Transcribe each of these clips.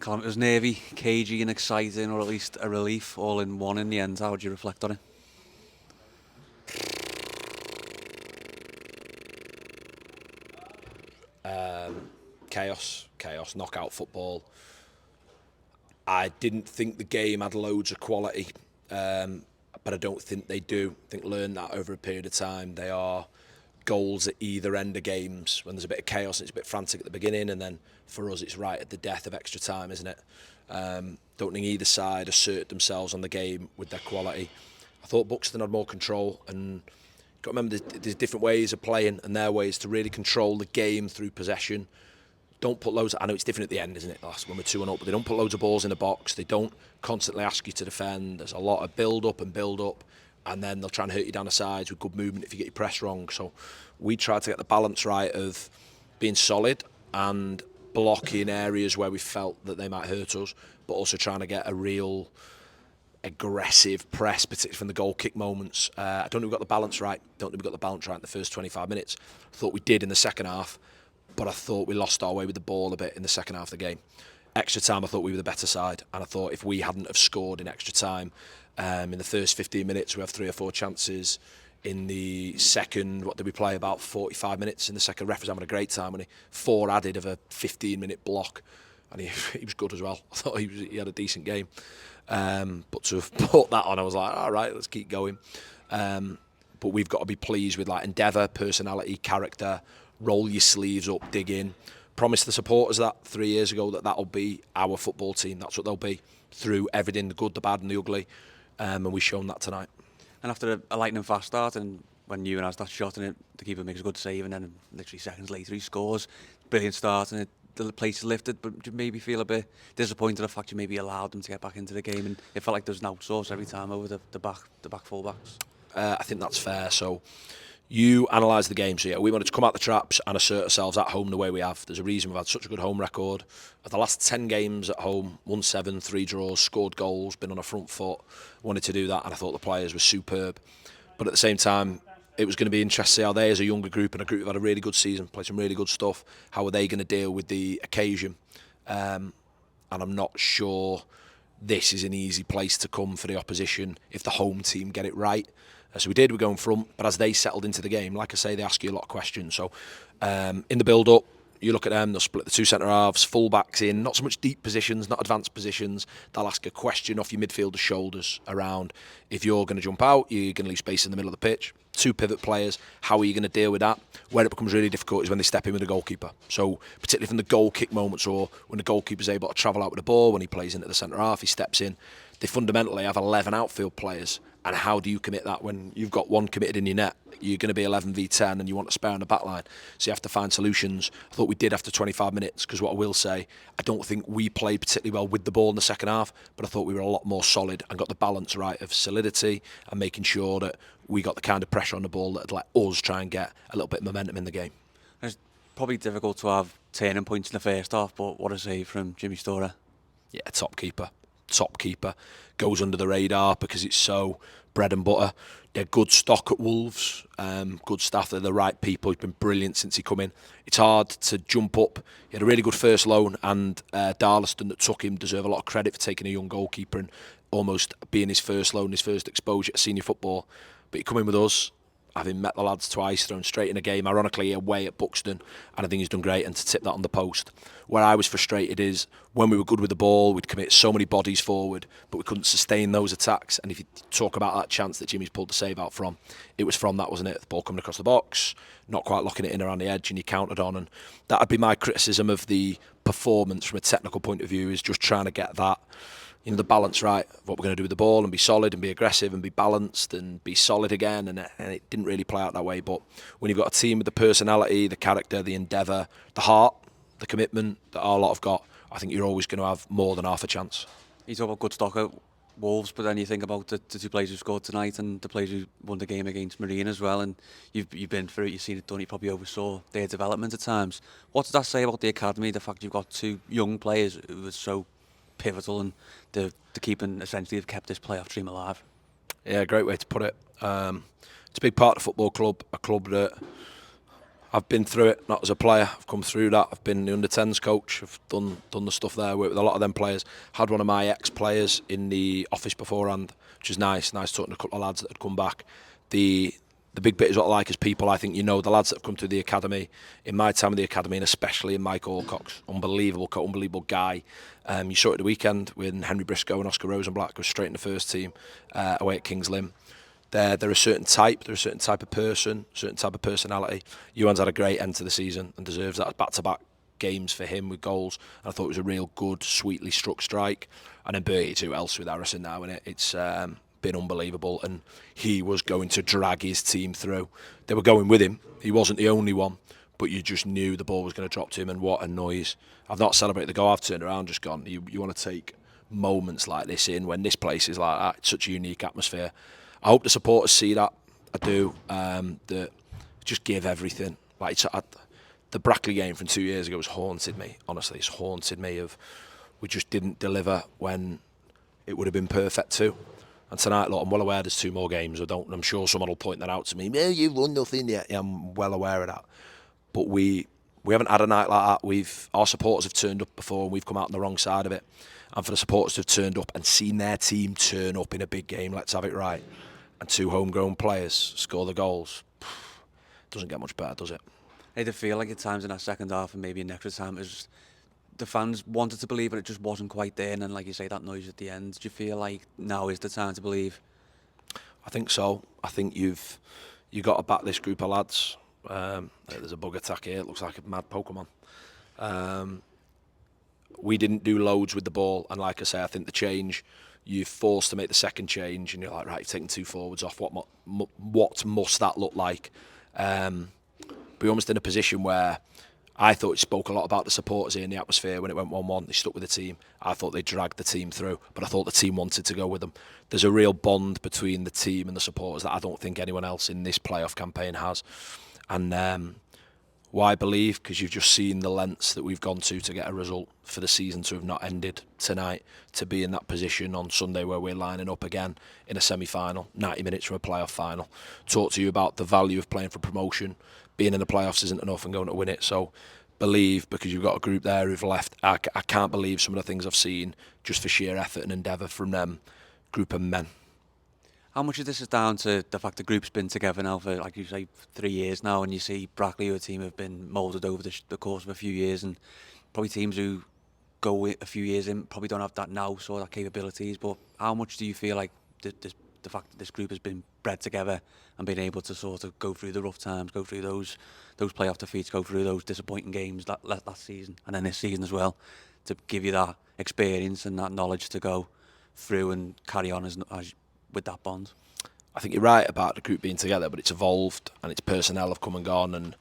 Calum, it was nervy, cagey and exciting, or at least a relief, all in one in the end. How would you reflect on it? Chaos, knockout football. I didn't think the game had loads of quality, but I don't think they do. I think learn that over a period of time. They are goals at either end of games when there's a bit of chaos and it's a bit frantic at the beginning, and then for us it's right at the death of extra time, isn't it? Don't think either side asserted themselves on the game with their quality. I thought Buxton had more control, and you've got to remember there's different ways of playing, and their ways to really control the game through possession. Don't put loads. I know it's different at the end, isn't it? When we're 2-0 up, but they don't put loads of balls in the box. They don't constantly ask you to defend. There's a lot of build up, and then they'll try and hurt you down the sides with good movement if you get your press wrong. So we tried to get the balance right of being solid and blocking areas where we felt that they might hurt us, but also trying to get a real aggressive press, particularly from the goal kick moments. I don't think we got the balance right. Don't think we got the balance right in the first 25 minutes. I thought we did in the second half, but I thought we lost our way with the ball a bit in the second half of the game. Extra time, I thought we were the better side, and I thought if we hadn't have scored in extra time, in the first 15 minutes we have 3 or 4 chances. In the second, what did we play, about 45 minutes in the second? Ref was having a great time, and 4 added of a 15-minute block, and he was good as well. I thought he had a decent game, but to have put that on, I was like, all right, let's keep going. But we've got to be pleased with like endeavour, personality, character. Roll your sleeves up, dig in. Promised the supporters that 3 years ago that'll be our football team. That's what they'll be through everything, the good, the bad and the ugly, and we've shown that tonight. And after a lightning fast start, and when you and I start shot in it, the keeper makes a good save, and then literally seconds later he scores. Brilliant start, and the place is lifted, but you maybe feel a bit disappointed the fact you maybe allowed them to get back into the game, and it felt like there was an outsource every time over the back full-backs. I think that's fair. So you analyse the game. So yeah, we wanted to come out the traps and assert ourselves at home the way we have. There's a reason we've had such a good home record. Of the last 10 games at home, won 7, 3 draws, scored goals, been on a front foot. Wanted to do that, and I thought the players were superb. But at the same time, it was going to be interesting to see how they, as a younger group and a group who've had a really good season, played some really good stuff, how are they going to deal with the occasion? And I'm not sure this is an easy place to come for the opposition if the home team get it right. So we did, we go in front, but as they settled into the game, like I say, they ask you a lot of questions. So in the build-up, you look at them, they'll split the 2 centre-halves, full-backs in, not so much deep positions, not advanced positions. They'll ask a question off your midfielder's shoulders around if you're going to jump out, you're going to leave space in the middle of the pitch. 2 pivot players, how are you going to deal with that? Where it becomes really difficult is when they step in with the goalkeeper. So particularly from the goal kick moments, or when the goalkeeper's able to travel out with the ball, when he plays into the centre-half, he steps in. They fundamentally have 11 outfield players. And how do you commit that when you've got 1 committed in your net? You're going to be 11 v 10 and you want to spare on the back line. So you have to find solutions. I thought we did after 25 minutes, because what I will say, I don't think we played particularly well with the ball in the second half, but I thought we were a lot more solid and got the balance right of solidity and making sure that we got the kind of pressure on the ball that would let us try and get a little bit of momentum in the game. It's probably difficult to have turning points in the first half, but what a save from Jimmy Storer. Yeah, top keeper. Goes under the radar because it's so bread and butter. They're good stock at Wolves, good staff. They're the right people. He's been brilliant since he come in. It's hard to jump up. He had a really good first loan, and Darlaston that took him deserve a lot of credit for taking a young goalkeeper and almost being his first loan, his first exposure to senior football. But he come in with us, having met the lads twice, thrown straight in a game, ironically away at Buxton, and I think he's done great, and to tip that on the post. Where I was frustrated is when we were good with the ball, we'd commit so many bodies forward, but we couldn't sustain those attacks. And if you talk about that chance that Jimmy's pulled the save out from, it was from that, wasn't it? The ball coming across the box, not quite locking it in around the edge, and you countered on. And that would be my criticism of the performance from a technical point of view, is just trying to get that, the balance right of what we're going to do with the ball, and be solid and be aggressive and be balanced and be solid again, and it didn't really play out that way. But when you've got a team with the personality, the character, the endeavour, the heart, the commitment that our lot have got, I think you're always going to have more than half a chance. You talk about good stock at Wolves, but then you think about the 2 players who scored tonight and the players who won the game against Marine as well, and you've been through it, you've seen it done, you probably oversaw their development at times. What does that say about the academy, the fact you've got 2 young players who are so pivotal and the keeping, essentially, have kept this playoff dream alive? Yeah, great way to put it. It's a big part of the football club, a club that I've been through it, not as a player. I've come through that. I've been the under-10s coach. I've done the stuff there, worked with a lot of them players. Had one of my ex-players in the office beforehand, which is nice. Nice talking to a couple of lads that had come back. The big bit is what I like as people. I think the lads that have come through the academy, in my time of the academy, and especially in Mike Alcock's, unbelievable guy. You saw it the weekend when Henry Briscoe and Oscar Rosenblatt go straight in the first team away at Kings Lynn. They're a certain type. They're a certain type of person, certain type of personality. Ewan's had a great end to the season and deserves that. Back-to-back games for him with goals. And I thought it was a real good, sweetly struck strike. And then Bertie's who else with Harrison now in it. It's been unbelievable. And he was going to drag his team through. They were going with him. He wasn't the only one. But you just knew the ball was going to drop to him. And what a noise. I've not celebrated the goal. I've turned around, just gone. You want to take moments like this in when this place is like that. It's such a unique atmosphere. I hope the supporters see that. I do. That just give everything. Like the Brackley game from 2 years ago has haunted me. Honestly, it's haunted me. We just didn't deliver when it would have been perfect too. And tonight, look, I'm well aware there's 2 more games. I'm sure someone will point that out to me. You've won nothing yet. Yeah, I'm well aware of that. But we haven't had a night like that. Our supporters have turned up before, and we've come out on the wrong side of it. And for the supporters to have turned up and seen their team turn up in a big game, let's have it right. And 2 homegrown players score the goals. Doesn't get much better, does it? I did feel like at times in that second half and maybe in extra time, it was just, the fans wanted to believe, but it just wasn't quite there. And then, like you say, that noise at the end. Do you feel like now is the time to believe? I think so. I think you got to back this group of lads. There's a bug attack here. It looks like a mad Pokemon. We didn't do loads with the ball, and like I say, I think the change, you're forced to make the second change, and you're like, right, you've taken 2 forwards off. What must that look like? We're almost in a position where I thought it spoke a lot about the supporters here in the atmosphere when it went 1-1. They stuck with the team. I thought they dragged the team through, but I thought the team wanted to go with them. There's a real bond between the team and the supporters that I don't think anyone else in this playoff campaign has. And why believe? Because you've just seen the lengths that we've gone to get a result, for the season to have not ended tonight, to be in that position on Sunday where we're lining up again in a semi-final, 90 minutes from a playoff final. Talk to you about the value of playing for promotion. Being in the playoffs isn't enough and going to win it. So believe, because you've got a group there who've left. I can't believe some of the things I've seen just for sheer effort and endeavour from them group of men. How much of this is down to the fact the group's been together now for, like you say, 3 years now, and you see Brackley, who a team have been moulded over the course of a few years, and probably teams who go a few years in probably don't have that now, so that capabilities. But how much do you feel like the fact that this group has been bred together and been able to sort of go through the rough times, go through those playoff defeats, go through those disappointing games that season and then this season as well, to give you that experience and that knowledge to go through and carry on as with that bond? I think you're right about the group being together, but it's evolved and its personnel have come and gone, and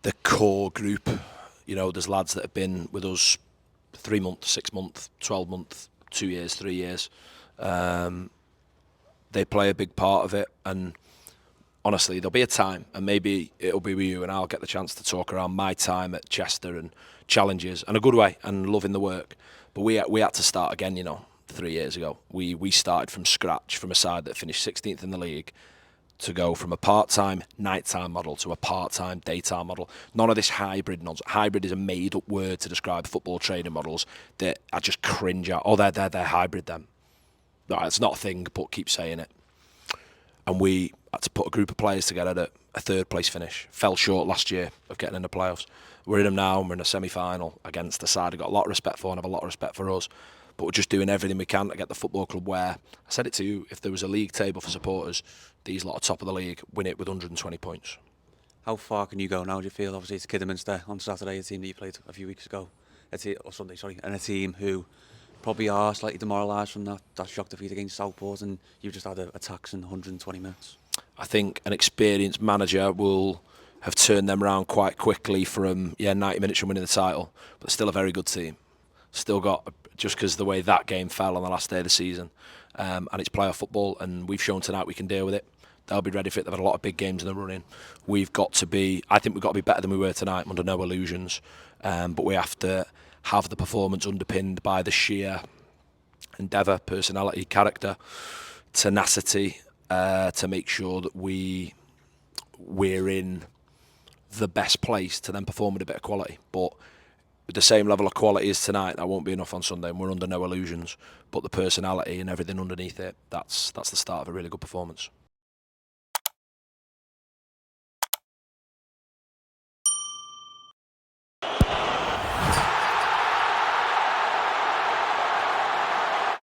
the core group, there's lads that have been with us 3 months, 6 months, 12 months, 2 years, 3 years. They play a big part of it, and honestly, there'll be a time, and maybe it'll be with you, and I'll get the chance to talk around my time at Chester and challenges, and a good way, and loving the work. But we had to start again, 3 years ago. We started from scratch, from a side that finished 16th in the league, to go from a part-time night-time model to a part-time daytime model. None of this hybrid nonsense. Hybrid is a made-up word to describe football training models that I just cringe at. Oh, they're hybrid then. No, it's not a thing, but keep saying it. And we had to put a group of players together at a 3rd place finish. Fell short last year of getting in the playoffs. We're in them now, and we're in a semi-final against the side I've got a lot of respect for and have a lot of respect for us. But we're just doing everything we can to get the football club where, I said it to you, if there was a league table for supporters, these lot are top of the league, win it with 120 points. How far can you go now, do you feel? Obviously, it's Kidderminster on Saturday, a team that you played a few weeks ago, or Sunday, sorry, and a team who probably are slightly demoralised from that shock defeat against Southport, and you've just had a tax in 120 minutes. I think an experienced manager will have turned them around quite quickly from 90 minutes from winning the title, but they're still a very good team. Still got, just because the way that game fell on the last day of the season, and it's playoff football, and we've shown tonight we can deal with it. They'll be ready for it. They've had a lot of big games in the running. I think we've got to be better than we were tonight, under no illusions, but we have to have the performance underpinned by the sheer endeavour, personality, character, tenacity, to make sure that we're in the best place to then perform with a bit of quality. But with the same level of quality as tonight, that won't be enough on Sunday, and we're under no illusions. But the personality and everything underneath it, that's the start of a really good performance.